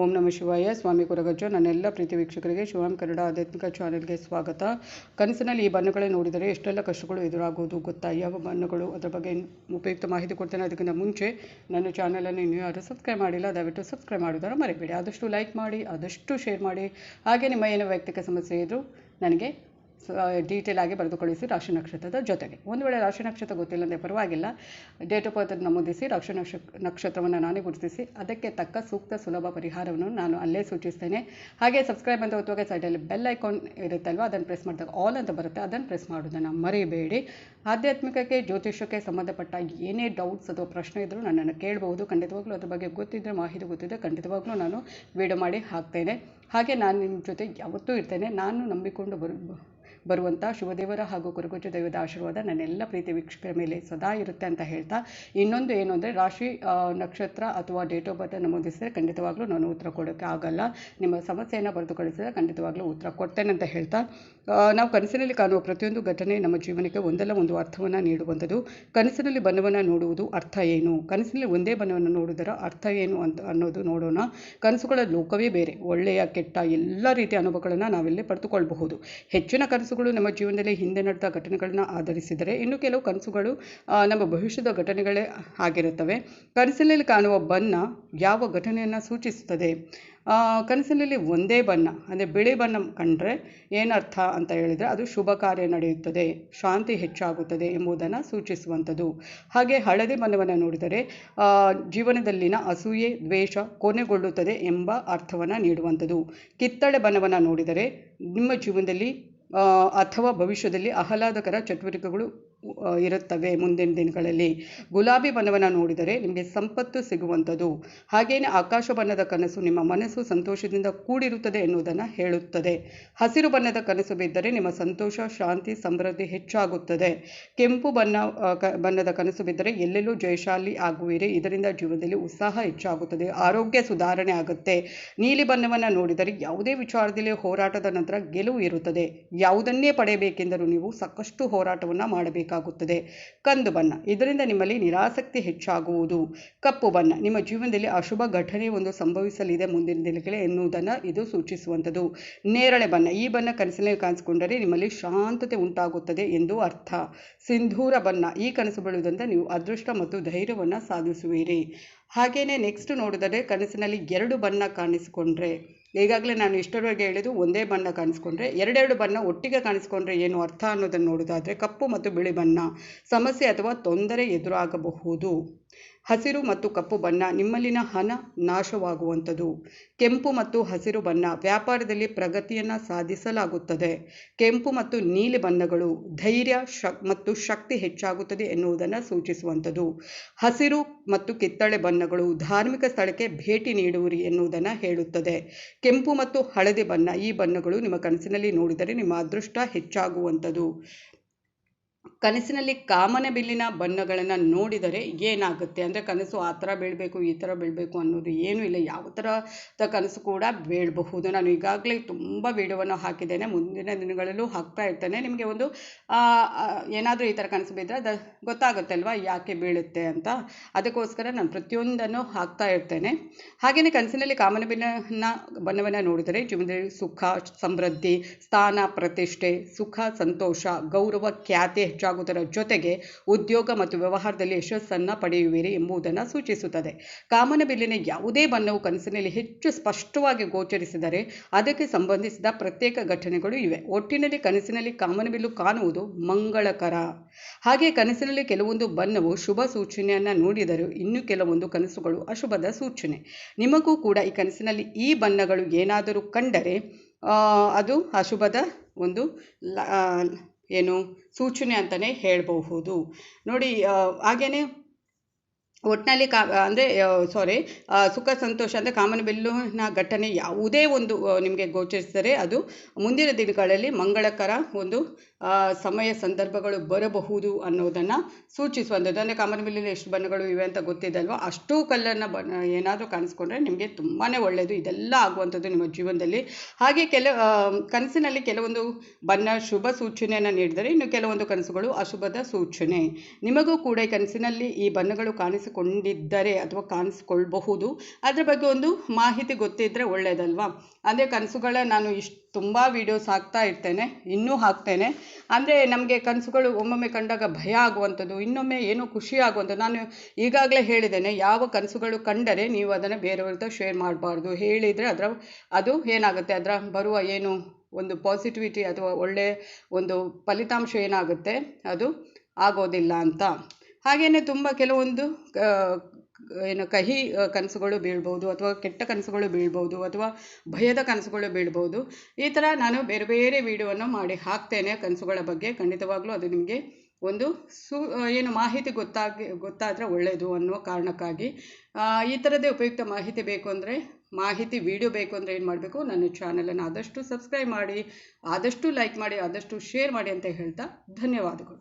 ಓಂ ನಮಃ ಶಿವಾಯ. ಸ್ವಾಮಿ ಕೊರಗಜ್ಜ. ನನ್ನೆಲ್ಲ ಪ್ರೀತಿ ವೀಕ್ಷಕರಿಗೆ ಶಿವಾಂ ಕನ್ನಡ ಆಧ್ಯಾತ್ಮಿಕ ಚಾನೆಲ್ಗೆ ಸ್ವಾಗತ. ಕನಸಿನಲ್ಲಿ ಈ ಬಣ್ಣಗಳೇ ನೋಡಿದರೆ ಎಷ್ಟೆಲ್ಲ ಕಷ್ಟಗಳು ಎದುರಾಗುವುದು ಗೊತ್ತಾ? ಯಾವ ಬಣ್ಣಗಳು, ಅದರ ಬಗ್ಗೆ ಉಪಯುಕ್ತ ಮಾಹಿತಿ ಕೊಡ್ತೇನೆ. ಅದಕ್ಕಿಂತ ಮುಂಚೆ ನನ್ನ ಚಾನಲನ್ನು ಇನ್ನೂ ಯಾರು ಸಬ್ಸ್ಕ್ರೈಬ್ ಮಾಡಿಲ್ಲ, ದಯವಿಟ್ಟು ಸಬ್ಸ್ಕ್ರೈಬ್ ಮಾಡೋದನ್ನು ಮರಿಬೇಡಿ. ಆದಷ್ಟು ಲೈಕ್ ಮಾಡಿ, ಆದಷ್ಟು ಶೇರ್ ಮಾಡಿ. ಹಾಗೆ ನಿಮ್ಮ ಏನು ವೈಯಕ್ತಿಕ ಸಮಸ್ಯೆ ಇದ್ದರೂ ನನಗೆ ಡೀಟೇಲ್ ಆಗಿ ಬರೆದು ಕಳಿಸಿ, ರಾಶಿ ನಕ್ಷತ್ರದ ಜೊತೆಗೆ. ಒಂದು ವೇಳೆ ರಾಶಿ ನಕ್ಷತ್ರ ಗೊತ್ತಿಲ್ಲ ಅಂದರೆ ಪರವಾಗಿಲ್ಲ, ಡೇಟ್ ಆಫ್ ಬರ್ತ್ ನಮೂದಿಸಿ, ರಾಶಿ ನಕ್ಷತ್ರವನ್ನು ನಾನೇ ಗುರುತಿಸಿ ಅದಕ್ಕೆ ತಕ್ಕ ಸೂಕ್ತ ಸುಲಭ ಪರಿಹಾರವನ್ನು ನಾನು ಅಲ್ಲೇ ಸೂಚಿಸ್ತೇನೆ. ಹಾಗೆ ಸಬ್ಸ್ಕ್ರೈಬ್ ಅಂತ ಒತ್ತುವಾಗ ಸೈಡಲ್ಲಿ ಬೆಲ್ ಐಕಾನ್ ಇರುತ್ತಲ್ವ, ಅದನ್ನು ಪ್ರೆಸ್ ಮಾಡಿದಾಗ ಆಲ್ ಅಂತ ಬರುತ್ತೆ, ಅದನ್ನು ಪ್ರೆಸ್ ಮಾಡೋದನ್ನು ಮರಿಬೇಡಿ. ಆಧ್ಯಾತ್ಮಿಕಕ್ಕೆ, ಜ್ಯೋತಿಷ್ಯಕ್ಕೆ ಸಂಬಂಧಪಟ್ಟ ಏನೇ ಡೌಟ್ಸ್ ಅಥವಾ ಪ್ರಶ್ನೆ ಇದ್ದರೂ ನನ್ನನ್ನು ಕೇಳಬಹುದು. ಖಂಡಿತವಾಗ್ಲೂ ಅದ್ರ ಬಗ್ಗೆ ಗೊತ್ತಿದ್ದರೆ, ಮಾಹಿತಿ ಗೊತ್ತಿದ್ದರೆ ಖಂಡಿತವಾಗ್ಲೂ ನಾನು ವಿಡಿಯೋ ಮಾಡಿ ಹಾಕ್ತೇನೆ. ಹಾಗೆ ನಾನು ನಿಮ್ಮ ಜೊತೆ ಯಾವತ್ತೂ ಇರ್ತೇನೆ. ನಾನು ನಂಬಿಕೊಂಡು ಬರುವಂಥ ಶಿವದೇವರ ಹಾಗೂ ಕೊರಗಜ್ಜ ದೈವದ ಆಶೀರ್ವಾದ ನನ್ನೆಲ್ಲ ಪ್ರೀತಿ ವೀಕ್ಷಕರ ಮೇಲೆ ಸದಾ ಇರುತ್ತೆ ಅಂತ ಹೇಳ್ತಾ, ಇನ್ನೊಂದು ಏನು ಅಂದರೆ, ರಾಶಿ ನಕ್ಷತ್ರ ಅಥವಾ ಡೇಟ್ ಆಫ್ ಬರ್ತ್ ನಮೂದಿಸಿದರೆ ಖಂಡಿತವಾಗ್ಲೂ ನಾನು ಉತ್ತರ ಕೊಡೋಕ್ಕೆ ಆಗಲ್ಲ. ನಿಮ್ಮ ಸಮಸ್ಯೆಯನ್ನು ಬರೆದು ಕಳಿಸಿದರೆ ಖಂಡಿತವಾಗ್ಲೂ ಉತ್ತರ ಕೊಡ್ತೇನೆ ಅಂತ ಹೇಳ್ತಾ, ನಾವು ಕನಸಿನಲ್ಲಿ ಕಾಣುವ ಪ್ರತಿಯೊಂದು ಘಟನೆ ನಮ್ಮ ಜೀವನಕ್ಕೆ ಒಂದಲ್ಲ ಒಂದು ಅರ್ಥವನ್ನು ನೀಡುವಂಥದ್ದು. ಕನಸಿನಲ್ಲಿ ಬಣ್ಣವನ್ನು ನೋಡುವುದು ಅರ್ಥ ಏನು? ಕನಸಿನಲ್ಲಿ ಒಂದೇ ಬಣ್ಣವನ್ನು ನೋಡುವುದರ ಅರ್ಥ ಏನು ಅಂತ ಅನ್ನೋದು ನೋಡೋಣ. ಕನಸುಗಳ ಲೋಕವೇ ಬೇರೆ. ಒಳ್ಳೆಯ ಕೆಟ್ಟ ಎಲ್ಲ ರೀತಿಯ ಅನುಭವಗಳನ್ನು ನಾವಿಲ್ಲಿ ಪಡೆದುಕೊಳ್ಳಬಹುದು. ಹೆಚ್ಚಿನ ಕನಸುಗಳು ನಮ್ಮ ಜೀವನದಲ್ಲಿ ಹಿಂದೆ ನಡೆದ ಘಟನೆಗಳನ್ನ ಆಧರಿಸಿದರೆ, ಇನ್ನು ಕೆಲವು ಕನಸುಗಳು ನಮ್ಮ ಭವಿಷ್ಯದ ಘಟನೆಗಳೇ ಆಗಿರುತ್ತವೆ. ಕನಸಿನಲ್ಲಿ ಕಾಣುವ ಬಣ್ಣ ಯಾವ ಘಟನೆಯನ್ನು ಸೂಚಿಸುತ್ತದೆ? ಕನಸಿನಲ್ಲಿ ಒಂದೇ ಬಣ್ಣ ಅಂದರೆ ಬಿಳಿ ಬಣ್ಣ ಕಂಡ್ರೆ ಏನರ್ಥ ಅಂತ ಹೇಳಿದರೆ, ಅದು ಶುಭ ಕಾರ್ಯ ನಡೆಯುತ್ತದೆ, ಶಾಂತಿ ಹೆಚ್ಚಾಗುತ್ತದೆ ಎಂಬುದನ್ನು ಸೂಚಿಸುವಂಥದ್ದು. ಹಾಗೆ ಹಳದಿ ಬಣ್ಣವನ್ನು ನೋಡಿದರೆ ಜೀವನದಲ್ಲಿನ ಅಸೂಯೆ, ದ್ವೇಷ ಕೊನೆಗೊಳ್ಳುತ್ತದೆ ಎಂಬ ಅರ್ಥವನ್ನು ನೀಡುವಂಥದ್ದು. ಕಿತ್ತಳೆ ಬಣ್ಣವನ್ನು ನೋಡಿದರೆ ನಿಮ್ಮ ಜೀವನದಲ್ಲಿ ಅಥವಾ ಭವಿಷ್ಯದಲ್ಲಿ ಆಹ್ಲಾದಕರ ಚಟುವಟಿಕೆಗಳು ಇರುತ್ತವೆ ಮುಂದಿನ ದಿನಗಳಲ್ಲಿ. ಗುಲಾಬಿ ಬಣ್ಣವನ್ನು ನೋಡಿದರೆ ನಿಮಗೆ ಸಂಪತ್ತು ಸಿಗುವಂಥದ್ದು. ಹಾಗೆಯೇ ಆಕಾಶ ಬಣ್ಣದ ಕನಸು ನಿಮ್ಮ ಮನಸ್ಸು ಸಂತೋಷದಿಂದ ಕೂಡಿರುತ್ತದೆ ಎನ್ನುವುದನ್ನು ಹೇಳುತ್ತದೆ. ಹಸಿರು ಬಣ್ಣದ ಕನಸು ಬಿದ್ದರೆ ನಿಮ್ಮ ಸಂತೋಷ, ಶಾಂತಿ, ಸಮೃದ್ಧಿ ಹೆಚ್ಚಾಗುತ್ತದೆ. ಕೆಂಪು ಬಣ್ಣದ ಕನಸು ಬಿದ್ದರೆ ಎಲ್ಲೆಲ್ಲೂ ಜಯಶಾಲಿ ಆಗುವಿರಿ, ಇದರಿಂದ ಜೀವನದಲ್ಲಿ ಉತ್ಸಾಹ ಹೆಚ್ಚಾಗುತ್ತದೆ, ಆರೋಗ್ಯ ಸುಧಾರಣೆ ಆಗುತ್ತೆ. ನೀಲಿ ಬಣ್ಣವನ್ನು ನೋಡಿದರೆ ಯಾವುದೇ ವಿಚಾರದಲ್ಲಿ ಹೋರಾಟದ ನಂತರ ಗೆಲುವು ಇರುತ್ತದೆ. ಯಾವುದನ್ನೇ ಪಡೆಯಬೇಕೆಂದರೂ ನೀವು ಸಾಕಷ್ಟು ಹೋರಾಟವನ್ನು ಮಾಡಬೇಕಾಗುತ್ತದೆ. ಕಂದು ಬಣ್ಣ, ಇದರಿಂದ ನಿಮ್ಮಲ್ಲಿ ನಿರಾಸಕ್ತಿ ಹೆಚ್ಚಾಗುವುದು. ಕಪ್ಪು ಬಣ್ಣ, ನಿಮ್ಮ ಜೀವನದಲ್ಲಿ ಅಶುಭ ಘಟನೆ ಒಂದು ಸಂಭವಿಸಲಿದೆ ಮುಂದಿನ ದಿನಗಳೇ ಎನ್ನುವುದನ್ನು ಇದು ಸೂಚಿಸುವಂಥದ್ದು. ನೇರಳೆ ಬಣ್ಣ, ಈ ಬಣ್ಣ ಕನಸಿನಲ್ಲಿ ಕಾಣಿಸಿಕೊಂಡರೆ ನಿಮ್ಮಲ್ಲಿ ಶಾಂತತೆ ಉಂಟಾಗುತ್ತದೆ ಎಂದು ಅರ್ಥ. ಸಿಂಧೂರ ಬಣ್ಣ, ಈ ಕನಸು ಬೀಳುವುದರಿಂದ ನೀವು ಅದೃಷ್ಟ ಮತ್ತು ಧೈರ್ಯವನ್ನು ಸಾಧಿಸುವಿರಿ. ಹಾಗೆಯೇ ನೆಕ್ಸ್ಟ್ ನೋಡಿದರೆ, ಕನಸಿನಲ್ಲಿ ಎರಡು ಬಣ್ಣ ಕಾಣಿಸಿಕೊಂಡ್ರೆ, ಈಗಾಗಲೇ ನಾನು ಇಷ್ಟರವರೆಗೆ ಹೇಳಿದ್ದು ಒಂದೇ ಬಣ್ಣ ಕಾಣಿಸ್ಕೊಂಡ್ರೆ, ಎರಡೆರಡು ಬಣ್ಣ ಒಟ್ಟಿಗೆ ಕಾಣಿಸ್ಕೊಂಡ್ರೆ ಏನು ಅರ್ಥ ಅನ್ನೋದನ್ನು ನೋಡೋದಾದರೆ, ಕಪ್ಪು ಮತ್ತು ಬಿಳಿ ಬಣ್ಣ ಸಮಸ್ಯೆ ಅಥವಾ ತೊಂದರೆ ಎದುರಾಗಬಹುದು. ಹಸಿರು ಮತ್ತು ಕಪ್ಪು ಬಣ್ಣ ನಿಮ್ಮಲ್ಲಿನ ಹಣ ನಾಶವಾಗುವಂಥದ್ದು. ಕೆಂಪು ಮತ್ತು ಹಸಿರು ಬಣ್ಣ ವ್ಯಾಪಾರದಲ್ಲಿ ಪ್ರಗತಿಯನ್ನು ಸಾಧಿಸಲಾಗುತ್ತದೆ. ಕೆಂಪು ಮತ್ತು ನೀಲಿ ಬಣ್ಣಗಳು ಧೈರ್ಯ ಮತ್ತು ಶಕ್ತಿ ಹೆಚ್ಚಾಗುತ್ತದೆ ಎನ್ನುವುದನ್ನು ಸೂಚಿಸುವಂಥದ್ದು. ಹಸಿರು ಮತ್ತು ಕಿತ್ತಳೆ ಬಣ್ಣಗಳು ಧಾರ್ಮಿಕ ಸ್ಥಳಕ್ಕೆ ಭೇಟಿ ನೀಡುವಿರಿ ಎನ್ನುವುದನ್ನು ಹೇಳುತ್ತದೆ. ಕೆಂಪು ಮತ್ತು ಹಳದಿ ಬಣ್ಣ, ಈ ಬಣ್ಣಗಳು ನಿಮ್ಮ ಕನಸಿನಲ್ಲಿ ನೋಡಿದರೆ ನಿಮ್ಮ ಅದೃಷ್ಟ ಹೆಚ್ಚಾಗುವಂಥದ್ದು. ಕನಸಿನಲ್ಲಿ ಕಾಮನ ಬಿಲ್ಲಿನ ಬಣ್ಣಗಳನ್ನು ನೋಡಿದರೆ ಏನಾಗುತ್ತೆ ಅಂದರೆ, ಕನಸು ಆ ಥರ ಬೀಳಬೇಕು, ಈ ಥರ ಬೀಳಬೇಕು ಅನ್ನೋದು ಏನೂ ಇಲ್ಲ. ಯಾವ ಥರದ ಕನಸು ಕೂಡ ಬೀಳಬಹುದು. ನಾನು ಈಗಾಗಲೇ ತುಂಬ ವಿಡಿಯೋವನ್ನು ಹಾಕಿದ್ದೇನೆ, ಮುಂದಿನ ದಿನಗಳಲ್ಲೂ ಹಾಕ್ತಾ ಇರ್ತೇನೆ. ನಿಮಗೆ ಒಂದು ಏನಾದರೂ ಈ ಥರ ಕನಸು ಬಿದ್ದರೆ ಅದು ಗೊತ್ತಾಗುತ್ತೆ ಅಲ್ವಾ, ಯಾಕೆ ಬೀಳುತ್ತೆ ಅಂತ. ಅದಕ್ಕೋಸ್ಕರ ನಾನು ಪ್ರತಿಯೊಂದನ್ನು ಹಾಕ್ತಾ ಇರ್ತೇನೆ. ಹಾಗೆಯೇ ಕನಸಿನಲ್ಲಿ ಕಾಮನ ಬಿಲ್ಲಿನ ಬಣ್ಣವನ್ನು ನೋಡಿದರೆ ಜೀವನದಲ್ಲಿ ಸುಖ, ಸಮೃದ್ಧಿ, ಸ್ಥಾನ, ಪ್ರತಿಷ್ಠೆ, ಸುಖ, ಸಂತೋಷ, ಗೌರವ, ಖ್ಯಾತಿ ಹೆಚ್ಚಾಗುವುದರ ಜೊತೆಗೆ ಉದ್ಯೋಗ ಮತ್ತು ವ್ಯವಹಾರದಲ್ಲಿ ಯಶಸ್ಸನ್ನು ಪಡೆಯುವಿರಿ ಎಂಬುದನ್ನು ಸೂಚಿಸುತ್ತದೆ. ಕಾಮನ ಬಿಲ್ಲಿನ ಯಾವುದೇ ಬಣ್ಣವು ಕನಸಿನಲ್ಲಿ ಹೆಚ್ಚು ಸ್ಪಷ್ಟವಾಗಿ ಗೋಚರಿಸಿದರೆ ಅದಕ್ಕೆ ಸಂಬಂಧಿಸಿದ ಪ್ರತ್ಯೇಕ ಘಟನೆಗಳು ಇವೆ. ಒಟ್ಟಿನಲ್ಲಿ ಕನಸಿನಲ್ಲಿ ಕಾಮನಬಿಲ್ಲು ಕಾಣುವುದು ಮಂಗಳಕರ. ಹಾಗೆ ಕನಸಿನಲ್ಲಿ ಕೆಲವೊಂದು ಬಣ್ಣವು ಶುಭ ಸೂಚನೆಯನ್ನು ನೋಡಿದರೂ ಇನ್ನು ಕೆಲವೊಂದು ಕನಸುಗಳು ಅಶುಭದ ಸೂಚನೆ. ನಿಮಗೂ ಕೂಡ ಈ ಕನಸಿನಲ್ಲಿ ಈ ಬಣ್ಣಗಳು ಏನಾದರೂ ಕಂಡರೆ ಅದು ಅಶುಭದ ಒಂದು ಸೂಚನೆ ಅಂತಲೇ ಹೇಳಬಹುದು ನೋಡಿ. ಹಾಗೆಯೇ ಒಟ್ಟಿನಲ್ಲಿ ಸುಖ, ಸಂತೋಷ ಅಂದರೆ ಕಾಮನ ಬಿಲ್ಲಿನ ಘಟನೆ ಯಾವುದೇ ಒಂದು ನಿಮಗೆ ಗೋಚರಿಸಿದರೆ ಅದು ಮುಂದಿನ ದಿನಗಳಲ್ಲಿ ಮಂಗಳಕರ ಒಂದು ಸಮಯ ಸಂದರ್ಭಗಳು ಬರಬಹುದು ಅನ್ನೋದನ್ನು ಸೂಚಿಸುವಂಥದ್ದು. ಅಂದರೆ ಕಾಮನಬಿಲ್ಲಿಲಿ ಎಷ್ಟು ಬಣ್ಣಗಳು ಇವೆ ಅಂತ ಗೊತ್ತಿದೆ ಅಲ್ವಾ, ಅಷ್ಟೂ ಕಲ್ಲನ್ನು ಏನಾದರೂ ಕಾಣಿಸ್ಕೊಂಡ್ರೆ ನಿಮಗೆ ತುಂಬಾ ಒಳ್ಳೆಯದು. ಇದೆಲ್ಲ ಆಗುವಂಥದ್ದು ನಿಮ್ಮ ಜೀವನದಲ್ಲಿ. ಹಾಗೆ ಕನಸಿನಲ್ಲಿ ಕೆಲವೊಂದು ಬಣ್ಣ ಶುಭ ಸೂಚನೆಯನ್ನು ನೀಡಿದರೆ, ಇನ್ನು ಕೆಲವೊಂದು ಕನಸುಗಳು ಅಶುಭದ ಸೂಚನೆ. ನಿಮಗೂ ಕೂಡ ಈ ಕನಸಿನಲ್ಲಿ ಈ ಬಣ್ಣಗಳು ಕಾಣಿಸಿಕೊಂಡಿದ್ದರೆ ಅಥವಾ ಕಾಣಿಸಿಕೊಳ್ಬಹುದು, ಅದರ ಬಗ್ಗೆ ಒಂದು ಮಾಹಿತಿ ಗೊತ್ತಿದ್ದರೆ ಒಳ್ಳೆಯದಲ್ವಾ. ಅಂದರೆ ಕನಸುಗಳ ನಾನು ತುಂಬ ವೀಡಿಯೋಸ್ ಹಾಕ್ತಾ ಇರ್ತೇನೆ, ಇನ್ನೂ ಹಾಕ್ತೇನೆ. ಅಂದರೆ ನಮಗೆ ಕನಸುಗಳು ಒಮ್ಮೊಮ್ಮೆ ಕಂಡಾಗ ಭಯ ಆಗುವಂಥದ್ದು, ಇನ್ನೊಮ್ಮೆ ಏನೋ ಖುಷಿ ಆಗುವಂಥದ್ದು. ನಾನು ಈಗಾಗಲೇ ಹೇಳಿದ್ದೇನೆ, ಯಾವ ಕನಸುಗಳು ಕಂಡರೆ ನೀವು ಅದನ್ನು ಬೇರೆಯವ್ರ ಹತ್ರ ಶೇರ್ ಮಾಡಬಾರ್ದು. ಹೇಳಿದರೆ ಅದು ಏನಾಗುತ್ತೆ, ಅದರ ಬರುವ ಏನು ಒಂದು ಪಾಸಿಟಿವಿಟಿ ಅಥವಾ ಒಳ್ಳೆಯ ಒಂದು ಫಲಿತಾಂಶ ಏನಾಗುತ್ತೆ ಅದು ಆಗೋದಿಲ್ಲ ಅಂತ. ಹಾಗೆಯೇ ತುಂಬ ಕೆಲವೊಂದು ಕಹಿ ಕನಸುಗಳು ಬೀಳ್ಬೋದು, ಅಥವಾ ಕೆಟ್ಟ ಕನಸುಗಳು ಬೀಳ್ಬೋದು, ಅಥವಾ ಭಯದ ಕನಸುಗಳು ಬೀಳ್ಬೋದು. ಈ ಥರ ನಾನು ಬೇರೆ ಬೇರೆ ವಿಡಿಯೋವನ್ನು ಮಾಡಿ ಹಾಕ್ತೇನೆ ಕನಸುಗಳ ಬಗ್ಗೆ. ಖಂಡಿತವಾಗ್ಲೂ ಅದು ನಿಮಗೆ ಒಂದು ಮಾಹಿತಿ ಗೊತ್ತಾದರೆ ಒಳ್ಳೆಯದು ಅನ್ನುವ ಕಾರಣಕ್ಕಾಗಿ. ಈ ಥರದ್ದೇ ಉಪಯುಕ್ತ ಮಾಹಿತಿ ಬೇಕು ಅಂದರೆ, ವಿಡಿಯೋ ಬೇಕು ಅಂದರೆ ಏನು ಮಾಡಬೇಕು, ನನ್ನ ಚಾನಲನ್ನು ಆದಷ್ಟು ಸಬ್ಸ್ಕ್ರೈಬ್ ಮಾಡಿ, ಆದಷ್ಟು ಲೈಕ್ ಮಾಡಿ, ಆದಷ್ಟು ಶೇರ್ ಮಾಡಿ ಅಂತ ಹೇಳ್ತಾ ಧನ್ಯವಾದಗಳು.